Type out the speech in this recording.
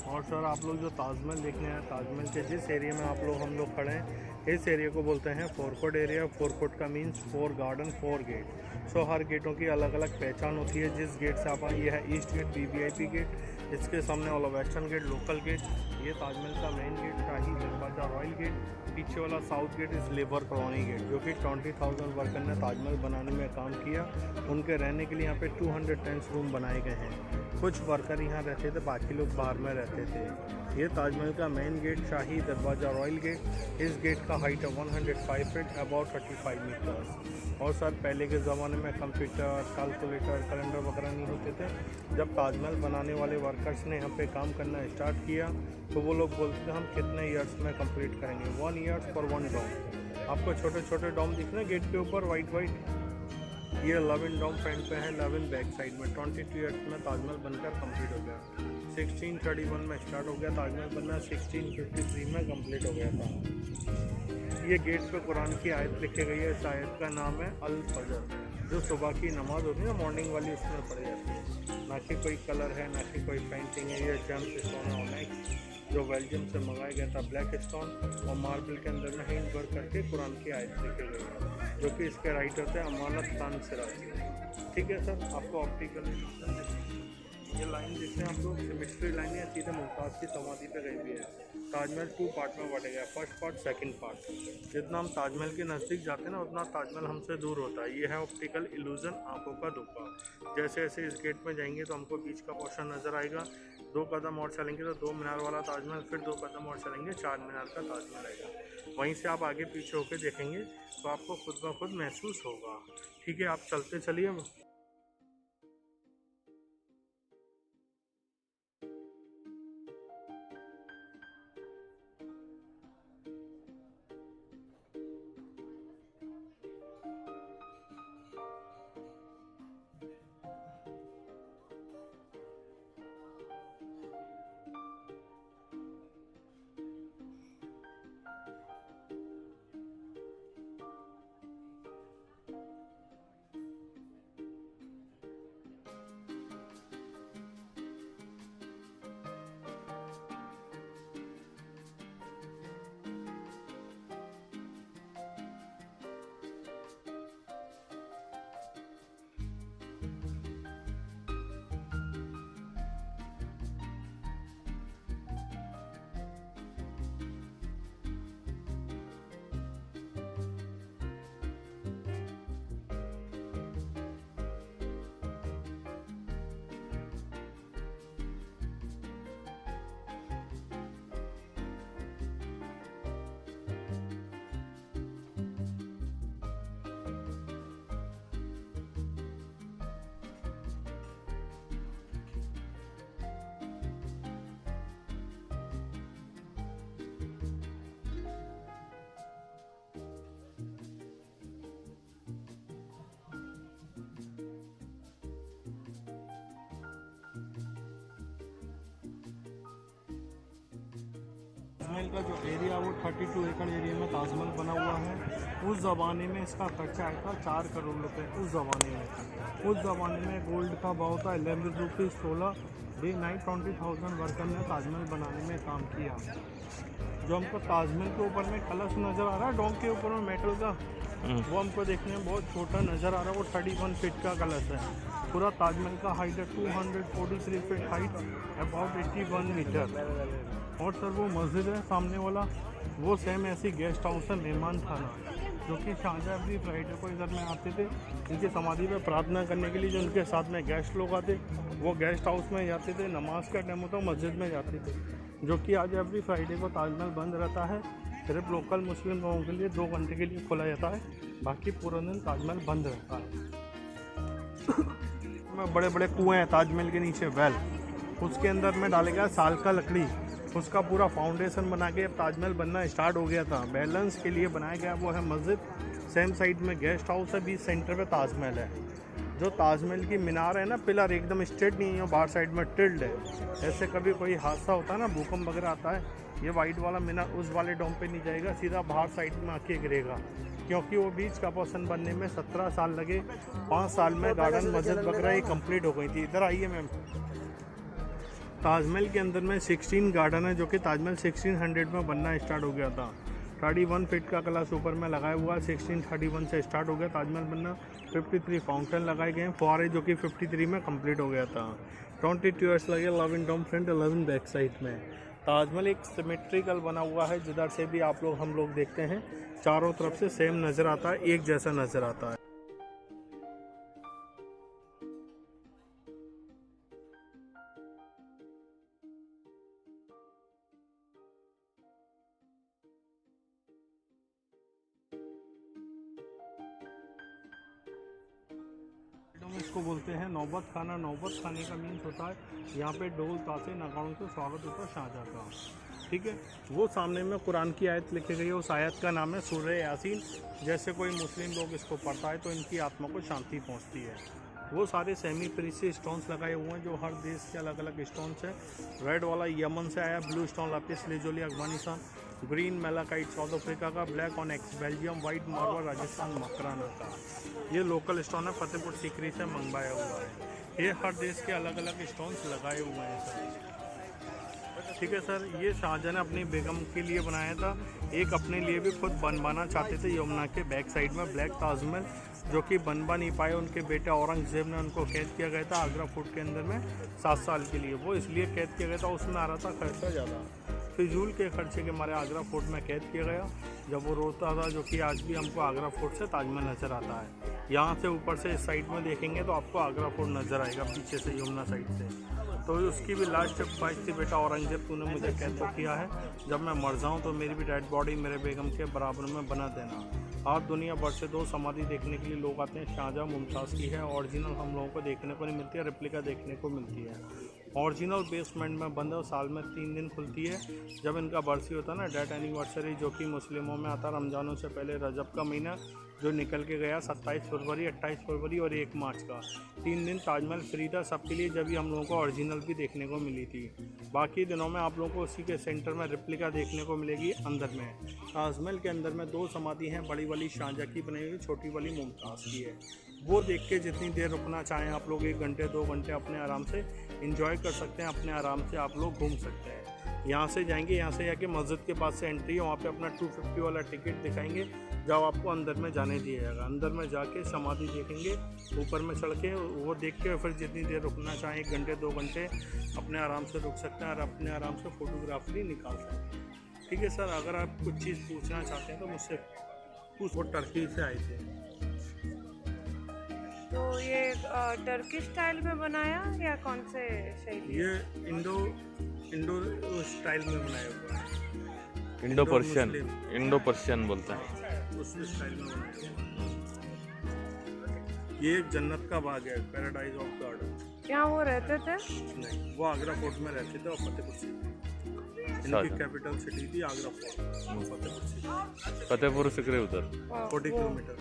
और सर आप लोग जो ताजमहल देखने हैं, ताजमहल के जिस एरिया में हम लोग खड़े हैं, इस एरिया को बोलते हैं फोरकोट एरिया। फोरकोट का मीन्स 4 गार्डन 4 गेट। सो हर गेटों की अलग अलग पहचान होती है। जिस गेट से आप आए, ये है ईस्ट गेट, VVIP गेट, इसके सामने वाला वेस्टर्न गेट, लोकल गेट, ये ताजमहल का मेन गेट, शाही दरवाजा रॉयल गेट। पीछे वाला साउथ गेट इस लेबर कॉलोनी गेट, जो कि 20,000 वर्कर ने ताजमहल बनाने में काम किया। उनके रहने के लिए यहाँ पे 210 रूम बनाए गए हैं। कुछ वर्कर यहाँ रहते थे, बाकी लोग बाहर में रहते थे। ये ताजमहल का मेन गेट, शाही दरवाजा रॉयल गेट। इस गेट का हाइट है 105 फीट, अबाउट 35 मीटर्स। और सर पहले के ज़माने में कंप्यूटर, कैलकुलेटर, कैलेंडर वगैरह नहीं होते थे। जब ताजमहल बनाने वाले वर्कर्स ने यहाँ पे काम करना स्टार्ट किया, तो वो लोग बोलते थे हम कितने ईयर्स में कंप्लीट करेंगे। 1 ईयर्स फॉर 1 डॉम। आपको छोटे छोटे डॉम दिख रहे हैं गेट के ऊपर, वाइट वाइट, ये 11 डॉम फ्रंट पे है, 11 बैक साइड में। 22 ईयर्स में ताजमहल बनकर कंप्लीट हो गया। 1631 में स्टार्ट हो गया ताजमहल बनना, 1653 में कंप्लीट हो गया था। ये गेट पे कुरान की आयत लिखी गई है। इस आयत का नाम है अल फजर, जो सुबह की नमाज होती है ना, मॉर्निंग वाली, उसमें पढ़ी जाती है। ना कि कोई कलर है, ना कि कोई पेंटिंग है। ये जेम्स स्टोन है ऑनेक्स, जो बेल्जियम से मंगाया गया था, ब्लैक स्टोन, और मार्बल के अंदर में हैंड वर्क करके कुरान की आयत लिखी गई है, जो कि इसके राइटर थे अमानत खान सिराज। ठीक है सर, आपको ऑप्टिकल ये लाइन देखते हैं आप लोग, सिमेट्री लाइन है, सीधे मुमताज़ की समाधि पे गई हुई है। ताजमहल 2 पार्ट में बांटा गया, फर्स्ट पार्ट, सेकंड पार्ट। जितना हम ताजमहल के नज़दीक जाते हैं ना, उतना ताजमहल हमसे दूर होता है। ये है ऑप्टिकल इल्यूजन, आंखों का धोखा। जैसे जैसे इस गेट में जाएंगे तो हमको बीच का पोर्शन नज़र आएगा। 2 कदम और चलेंगे तो 2 मीनार वाला ताजमहल, फिर 2 कदम और चलेंगे 4 मीनार का ताजमहल आएगा। वहीं से आप आगे पीछे होकर देखेंगे तो आपको खुद ब खुद महसूस होगा। ठीक है, आप चलते चलिए। ताजमहल का जो एरिया वो 32 एकड़ एरिया में ताजमहल बना हुआ है। उस ज़माने में इसका खर्चा आया था 4 करोड़ रुपए। उस ज़माने में गोल्ड का भाव था 11 रुपीज़ 16। डे नाइट 20,000 वर्कर ने ताजमहल बनाने में काम किया। जो हमको ताजमहल के ऊपर में कलश नज़र आ रहा है डोम के ऊपर में मेटल का, वो हमको देखने में बहुत छोटा नज़र आ रहा है। वो 31 फीट का कलश है। पूरा ताजमहल का हाइट है 243 फीट हाइट, अबाउट 81 मीटर। और सर वो मस्जिद है सामने वाला, वो सेम ऐसी गेस्ट हाउस है मेहमान खाना, जो कि शाहजहाँ एवरी फ्राइडे को इधर में आते थे इनकी समाधि पे प्रार्थना करने के लिए। जो उनके साथ में गेस्ट लोग आते वो गेस्ट हाउस में जाते थे, नमाज का टाइम होता मस्जिद में जाते थे। जो कि आज एवरी फ्राइडे को ताजमहल बंद रहता है, सिर्फ लोकल मुस्लिम लोगों के लिए 2 घंटे के लिए खुला जाता है, बाकी पूरा दिन ताजमहल बंद रहता है। में बड़े बड़े कुएँ हैं ताजमहल के नीचे, वेल उसके अंदर में डाले गया साल का लकड़ी, उसका पूरा फाउंडेशन बना के ताजमहल बनना स्टार्ट हो गया था। बैलेंस के लिए बनाया गया वो है मस्जिद, सेम साइड में गेस्ट हाउस है, बीच सेंटर पे ताजमहल है। जो ताजमहल की मीनार है ना, पिलर एकदम स्ट्रेट नहीं है, बाहर साइड में टिल्ड है। ऐसे कभी कोई हादसा होता है ना, भूकंप वगैरह आता है, ये वाइट वाला मीनार उस वाले डोम पे नहीं जाएगा, सीधा बाहर साइड में आके गिरेगा। क्योंकि वो बीच का पोर्शन बनने में 17 साल लगे, 5 साल में गार्डन मस्जिद वगैरह ही कंप्लीट हो गई थी। इधर आइए मैम। ताजमहल के अंदर में 16 गार्डन है, जो कि ताजमहल 1600 में बनना स्टार्ट हो गया था। 31 फीट का कलश ऊपर में लगाया हुआ है, 1631 से स्टार्ट हो गया ताजमहल बनना। 53 फाउंटेन लगाए गए हैं, फुहारे जो कि 53 में कंप्लीट हो गया था। 22 ईयर्स लगे, 11 डोम फ्रंट, 11 बैक साइड में। ताजमहल एक सिमेट्रिकल बना हुआ है, जिधर से भी हम लोग देखते हैं चारों तरफ से सेम नज़र आता है, एक जैसा नज़र आता है। इसको बोलते हैं नौबत खाना। नौबत खाने का मीन्स होता है यहाँ पे ढोल ताशे नगाड़ों से स्वागत होता है शाहजहाँ का। ठीक है, वो सामने में कुरान की आयत लिखी गई है, उस आयत का नाम है सूरह यासीन। जैसे कोई मुस्लिम लोग इसको पढ़ता है तो इनकी आत्मा को शांति पहुँचती है। वो सारे सेमी प्रीशियस स्टोन्स लगाए हुए हैं, जो हर देश के अलग अलग स्टोन्स हैं। रेड वाला यमन से आया, blue stone lapis lazuli Afghanistan, green malachite South Africa का, black onyx Belgium, white marble Rajasthan Makrana का। ये लोकल स्टोन है, फतेहपुर सीकरी से मंगवाया हुआ है। ये हर देश के अलग अलग स्टोन्स लगाए हुए हैं सर। ठीक है सर, ये शाहजहाँ ने अपनी बेगम के लिए बनाया था, एक अपने लिए भी खुद बनवाना चाहते थे यमुना के बैक साइड में ब्लैक ताजमहल, जो कि बनवा नहीं पाए। उनके बेटे औरंगजेब ने उनको कैद किया गया था आगरा फोर्ट के अंदर में 7 साल के लिए। वो इसलिए कैद किया गया था, उसमें आ रहा था खर्चा ज़्यादा, फिजूल के खर्चे के मारे आगरा फोर्ट में कैद किया गया। जब वो रोता था, जो कि आज भी हमको आगरा फोर्ट से ताजमहल नज़र आता है। यहाँ से ऊपर से इस साइड में देखेंगे तो आपको आगरा फोर्ट नज़र आएगा, पीछे से यमुना साइड से। तो उसकी भी लास्ट ख्वाहिश थी, बेटा औरंगजेब तूने मुझे कैद तो किया है, जब मैं मर जाऊँ तो मेरी भी डेड बॉडी मेरे बेगम के बराबर में बना देना। आज दुनिया भर से 2 समाधि देखने के लिए लोग आते हैं। शाहजहाँ मुमताज़ की है, ओरिजिनल हम लोगों को देखने को नहीं मिलती है, रेप्लिका देखने को मिलती है। ओरिजिनल बेसमेंट में बंद है, साल में 3 दिन खुलती है। जब इनका बरसी होता है ना, डेथ एनिवर्सरी, जो कि मुस्लिमों में आता है रमज़ानों से पहले, रजब का महीना जो निकल के गया 27 फरवरी, 28 फरवरी और 1 मार्च का 3 दिन ताजमहल फ्री था सबके लिए, जब भी हम लोगों को ओरिजिनल भी देखने को मिली थी। बाकी दिनों में आप लोगों को उसी के सेंटर में रेप्लिका देखने को मिलेगी अंदर में। ताजमहल के अंदर में 2 समाधि हैं, बड़ी वाली शाहजहाँ की बनाई हुई, छोटी वाली मुमताज़ की है। वो देख के जितनी देर रुकना चाहें आप लोग, 1 घंटे 2 घंटे अपने आराम से इंजॉय कर सकते हैं, अपने आराम से आप लोग घूम सकते हैं। यहाँ से जाएंगे, यहाँ से जाके मस्जिद के पास से एंट्री है, वहाँ पे अपना 250 वाला टिकट दिखाएंगे, जब आपको अंदर में जाने दिया जाएगा। अंदर में जाके समाधि देखेंगे, ऊपर में चढ़ के वो देख के फिर जितनी देर रुकना चाहें, 1 घंटे 2 घंटे अपने आराम से रुक सकते हैं और अपने आराम से फ़ोटोग्राफ भी निकाल सकते हैं। ठीक है सर, अगर आप कुछ चीज़ पूछना चाहते हैं तो मुझसे पूछ। वो टर्की से आए थे। तो ये टर्की स्टाइल में बनाया या कौन से शैली? ये इंडो स्टाइल में बनाया हुआ है, इंडो पर्शियन बोलते हैं, उस स्टाइल में बनाया हुआ है। ये एक जन्नत का बाग है, पैराडाइज ऑफ गार्डन। क्या वो रहते थे? नहीं, वो आगरा फोर्ट में रहते थे और फतेहपुर सीकरी, इनकी कैपिटल सिटी थी आगरा फोर्ट, फतेहपुर सीकरी। फतेहपुर सीकरी उधर 40 किलोमीटर।